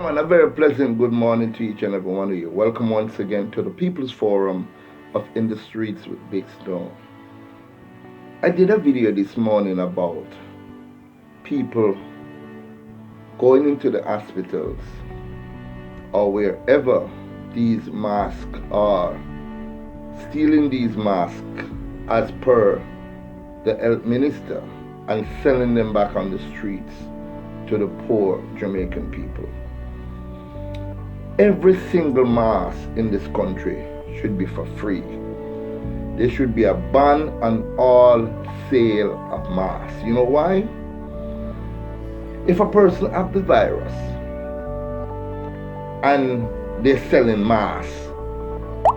And a very pleasant good morning to each and every one of you. Welcome once again to the People's Forum of In the Streets with Big Stone. I did a video this morning about people going into the hospitals or wherever these masks are, stealing these masks as per the health minister and selling them back on the streets to the poor Jamaican people. Every single mask in this country should be for free. There should be a ban on all sale of masks. You know why? If a person has the virus and they're selling masks,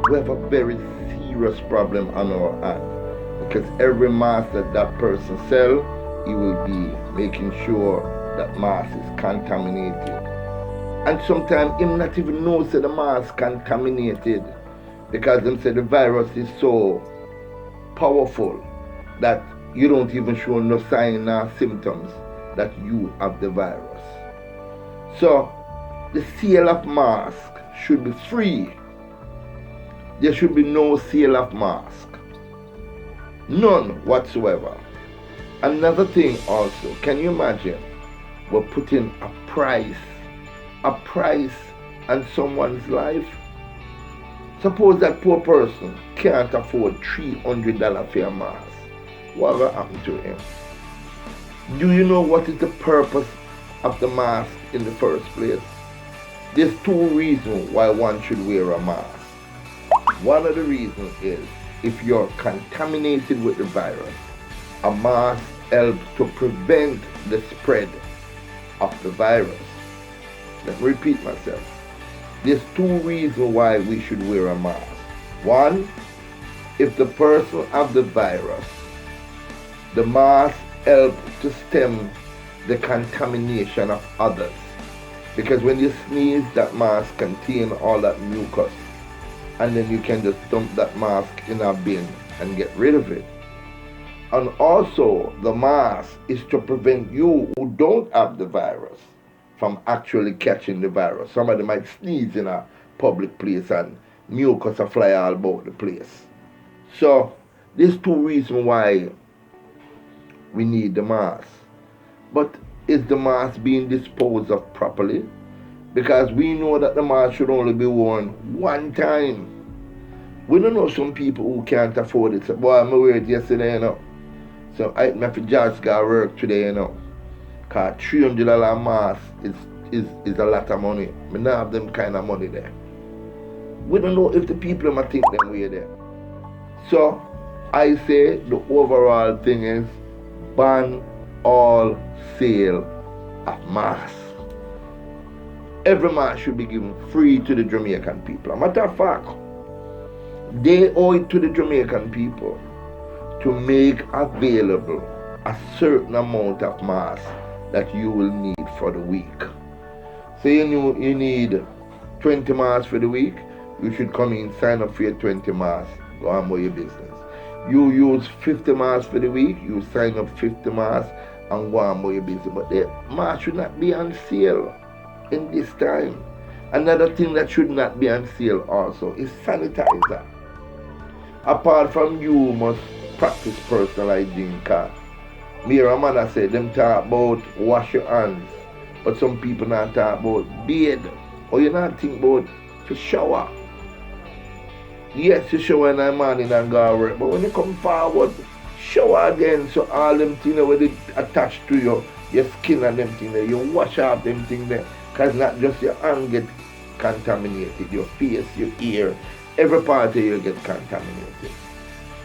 we have a very serious problem on our hand, because every mask that person sells, he will be making sure that mask is contaminated. And sometimes him not even know say the mask contaminated, because them say the virus is so powerful that you don't even show no sign or symptoms that you have the virus. So the sale of mask should be free. There should be no sale of mask. None whatsoever. Another thing also, can you imagine we're putting a price on someone's life? Suppose that poor person can't afford $300 for a mask. What will happen to him? Do you know what is the purpose of the mask in the first place? There's two reasons why one should wear a mask. One of the reasons is if you're contaminated with the virus, a mask helps to prevent the spread of the virus. Let me repeat myself. There's two reasons why we should wear a mask. One, if the person has the virus, the mask helps to stem the contamination of others. Because when you sneeze, that mask contains all that mucus, and then you can just dump that mask in a bin and get rid of it. And also, the mask is to prevent you who don't have the virus from actually catching the virus. Somebody might sneeze in a public place and mucus will fly all about the place. So there's two reasons why we need the mask. But is the mask being disposed of properly? Because we know that the mask should only be worn one time. We don't know some people who can't afford it. So, boy, I wear it yesterday, you know. So I have to just go work today, you know. Because $300 mask is a lot of money. I don't have them kind of money there. We don't know if the people might think them way there. So I say the overall thing is ban all sale of masks. Every mask should be given free to the Jamaican people. As a matter of fact, they owe it to the Jamaican people to make available a certain amount of masks that you will need for the week. Say you need 20 masks for the week, you should come in, sign up for your 20 masks, go on with your business. You use 50 masks for the week, you sign up 50 masks and go on with your business. But the mask should not be on sale in this time. Another thing that should not be on sale also is sanitizer. Apart from you must practice personal hygiene. Me or a man I said them talk about wash your hands, but some people not talk about bathe, or you not think about to shower. Yes, you shower in the morning and go work, but when you come forward, shower again, so all them things where they attached to your skin and them things there, you wash off them things there, because not just your hand get contaminated, your face, your ear, every part of you get contaminated.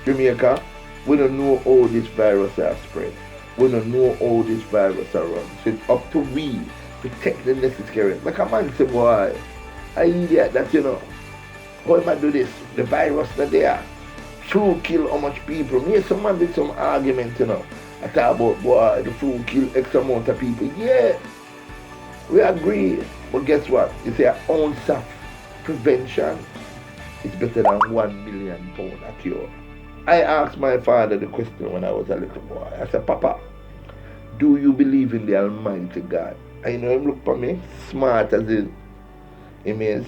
Jamaica, we don't know how this virus has spread. We don't know how this virus around. So it's up to we to take the necessary. Like a man say, boy, I idiot that, you know, how am I do this? The virus not there. Flu kill how much people. Me and some man did some argument, you know. I talk about, boy, the flu kill X amount of people. Yeah, we agree. But guess what? It's our own self prevention. It's better than £1 million a cure. I asked my father the question when I was a little boy. I said, Papa, do you believe in the Almighty God? And you know him look for me, smart as him is.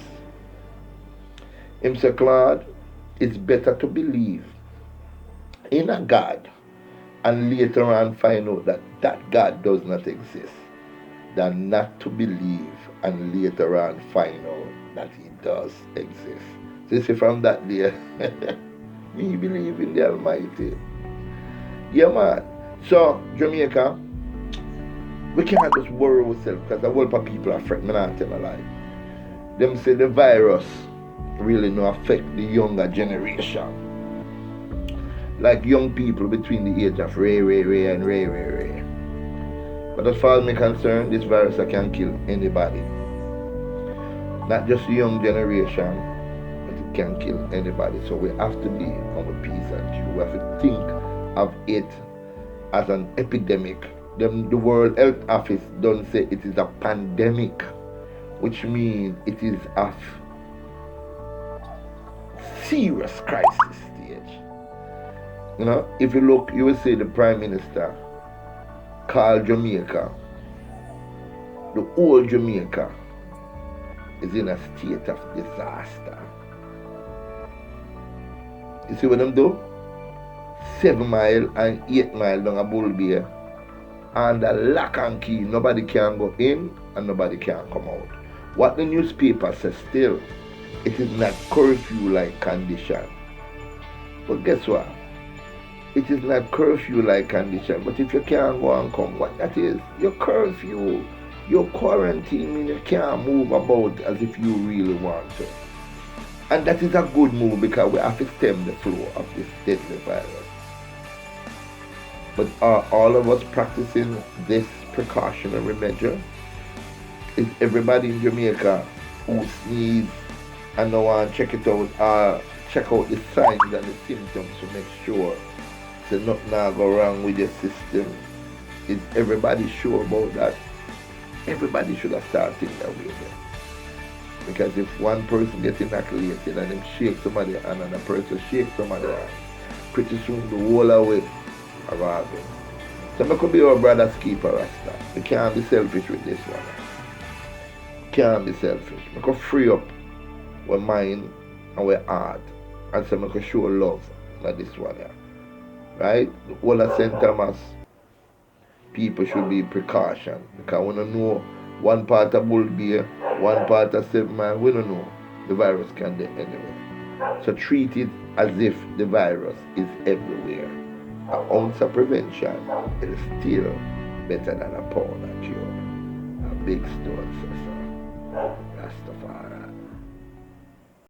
Him say, Claude, it's better to believe in a God and later on find out that that God does not exist than not to believe and later on find out that he does exist. So you see from that day, me believe in the Almighty. Yeah, man. So, Jamaica, we can't just worry ourselves because a whole lot of people are afraid. Me not tell a lie. Them say the virus really no affect the younger generation. Like young people between the age of Ray and Ray. But as far as me concerned, this virus can kill anybody. Not just the young generation, but it can kill anybody. So we have to be on the peace and true. We have to think of it as an epidemic. The World Health Office don't say it is a pandemic, which means it is a serious crisis stage. You know, if you look, you will see the Prime Minister called Jamaica. The whole Jamaica is in a state of disaster. You see what them do? 7 mile and 8 mile down a bull bear. And the lock and key, nobody can go in and nobody can come out. What the newspaper says still, it is not curfew-like condition. But guess what? It is not curfew-like condition. But if you can't go and come, what that is? Your curfew, your quarantine, means you can't move about as if you really want to. And that is a good move because we have to stem the flow of this deadly virus. But are all of us practicing this precautionary measure? Is everybody in Jamaica who sneeze and no one check it out, check out the signs and the symptoms to make sure that nothing now go wrong with your system? Is everybody sure about that? Everybody should have started thinking that way then. Because if one person gets inoculated and them shake somebody and another person shake somebody hand, pretty soon the whole away arriving. So I could be our brother's keeper, Rasta. We can't be selfish with this one. Can't be selfish. We could free up our mind and our heart and so we could show love like this one. Right? The whole of St. Thomas, people should be precaution because we don't know one part of Bull Bear, one part of 7 Mile, we don't know. The virus can be anywhere. So treat it as if the virus is everywhere. An ounce of prevention is still better than a pound of cure. A big stone, sister. Rastafari.